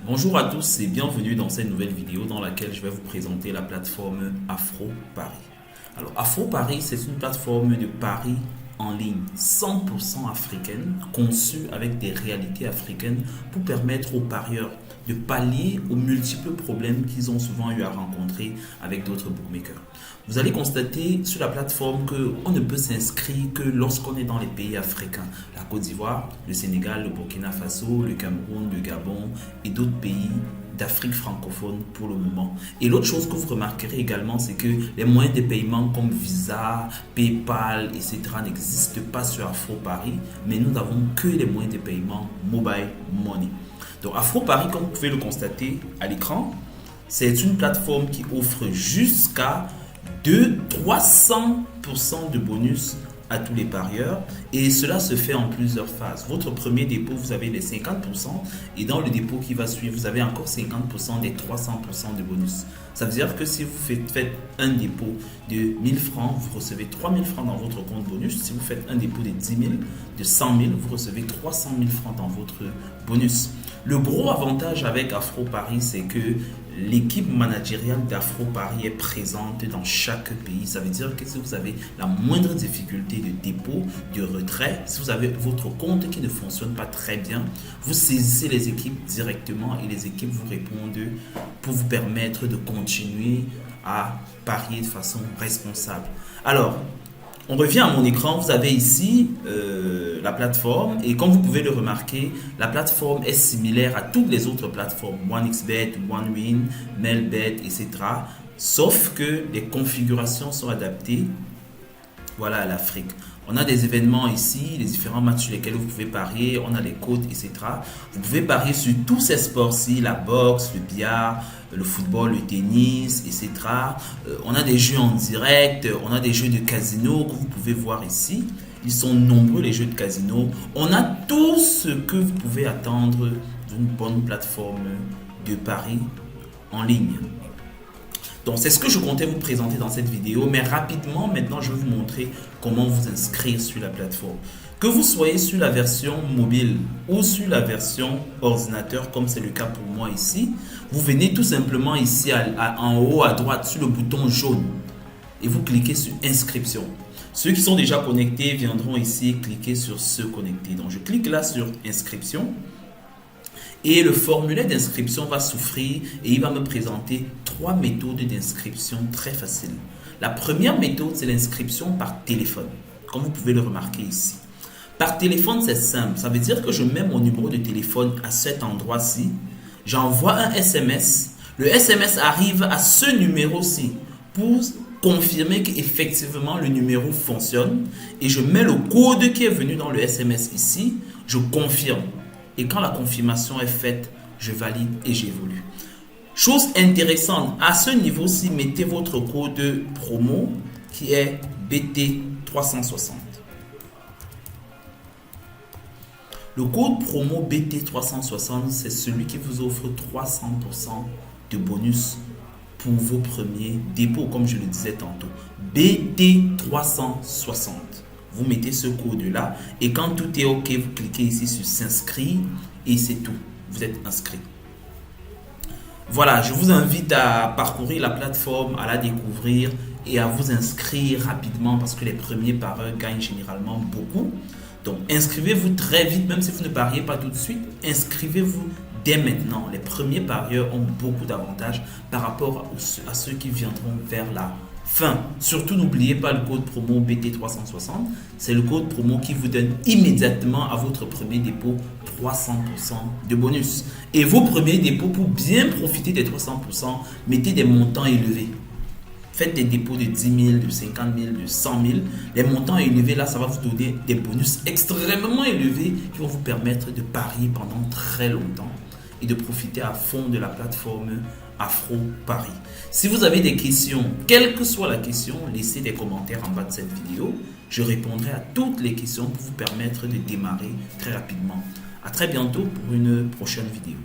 Bonjour à tous et bienvenue dans cette nouvelle vidéo dans laquelle je vais vous présenter la plateforme Afro Paris. Alors Afro Paris, c'est une plateforme de paris en ligne 100% africaine, conçue avec des réalités africaines pour permettre aux parieurs de pallier aux multiples problèmes qu'ils ont souvent eu à rencontrer avec d'autres bookmakers. Vous allez constater sur la plateforme qu'on ne peut s'inscrire que lorsqu'on est dans les pays africains. La Côte d'Ivoire, le Sénégal, le Burkina Faso, le Cameroun, le Gabon et d'autres pays d'Afrique francophone pour le moment. Et l'autre chose que vous remarquerez également, c'est que les moyens de paiement comme Visa, PayPal, etc. n'existent pas sur Afro Paris, mais nous n'avons que les moyens de paiement Mobile Money. Donc Afro Paris, comme vous pouvez le constater à l'écran, c'est une plateforme qui offre jusqu'à 300% de bonus à tous les parieurs et cela se fait en plusieurs phases. Votre premier dépôt, vous avez les 50% et dans le dépôt qui va suivre, vous avez encore 50% des 300% de bonus. Ça veut dire que si vous faites un dépôt de 1000 francs, vous recevez 3000 francs dans votre compte bonus. Si vous faites un dépôt de 10 000, de 100 000, vous recevez 300 000 francs dans votre bonus. Le gros avantage avec Afro Paris, c'est que l'équipe managériale d'Afro Paris est présente dans chaque pays. Ça veut dire que si vous avez la moindre difficulté de dépôt, de retrait, si vous avez votre compte qui ne fonctionne pas très bien, vous saisissez les équipes directement et les équipes vous répondent pour vous permettre de continuer à parier de façon responsable. Alors, on revient à mon écran, vous avez ici la plateforme et comme vous pouvez le remarquer, la plateforme est similaire à toutes les autres plateformes, OneXBet, OneWin, Melbet, etc. Sauf que les configurations sont adaptées à l'Afrique. On a des événements ici, les différents matchs sur lesquels vous pouvez parier, on a les cotes, etc. Vous pouvez parier sur tous ces sports-ci, la boxe, le billard, le football, le tennis, etc. On a des jeux en direct, on a des jeux de casino que vous pouvez voir ici. Ils sont nombreux les jeux de casino. On a tout ce que vous pouvez attendre d'une bonne plateforme de paris en ligne. Donc c'est ce que je comptais vous présenter dans cette vidéo, mais rapidement maintenant je vais vous montrer comment vous inscrire sur la plateforme. Que vous soyez sur la version mobile ou sur la version ordinateur comme c'est le cas pour moi ici, vous venez tout simplement ici en haut à droite sur le bouton jaune et vous cliquez sur inscription. Ceux qui sont déjà connectés viendront ici cliquer sur se connecter. Donc je clique là sur inscription. Et le formulaire d'inscription va s'ouvrir et il va me présenter 3 méthodes d'inscription très faciles. La première méthode, c'est l'inscription par téléphone, comme vous pouvez le remarquer ici. Par téléphone, c'est simple. Ça veut dire que je mets mon numéro de téléphone à cet endroit-ci. J'envoie un SMS. Le SMS arrive à ce numéro-ci pour confirmer qu'effectivement le numéro fonctionne. Et je mets le code qui est venu dans le SMS ici. Je confirme. Et quand la confirmation est faite, je valide et j'évolue. Chose intéressante, à ce niveau-ci, mettez votre code promo qui est BT360. Le code promo BT360, c'est celui qui vous offre 300% de bonus pour vos premiers dépôts, comme je le disais tantôt. BT360. Vous mettez ce code-là et quand tout est OK, vous cliquez ici sur s'inscrire et c'est tout. Vous êtes inscrit. Voilà, je vous invite à parcourir la plateforme, à la découvrir et à vous inscrire rapidement parce que les premiers parieurs gagnent généralement beaucoup. Donc, inscrivez-vous très vite, même si vous ne pariez pas tout de suite. Inscrivez-vous dès maintenant. Les premiers parieurs ont beaucoup d'avantages par rapport à ceux qui viendront vers la fin. Surtout, n'oubliez pas le code promo BT360. C'est le code promo qui vous donne immédiatement à votre premier dépôt 300% de bonus. Et vos premiers dépôts, pour bien profiter des 300%, mettez des montants élevés. Faites des dépôts de 10 000, de 50 000, de 100 000. Les montants élevés, là, ça va vous donner des bonus extrêmement élevés qui vont vous permettre de parier pendant très longtemps et de profiter à fond de la plateforme Afro Paris. Si vous avez des questions, quelle que soit la question, laissez des commentaires en bas de cette vidéo. Je répondrai à toutes les questions pour vous permettre de démarrer très rapidement. À très bientôt pour une prochaine vidéo.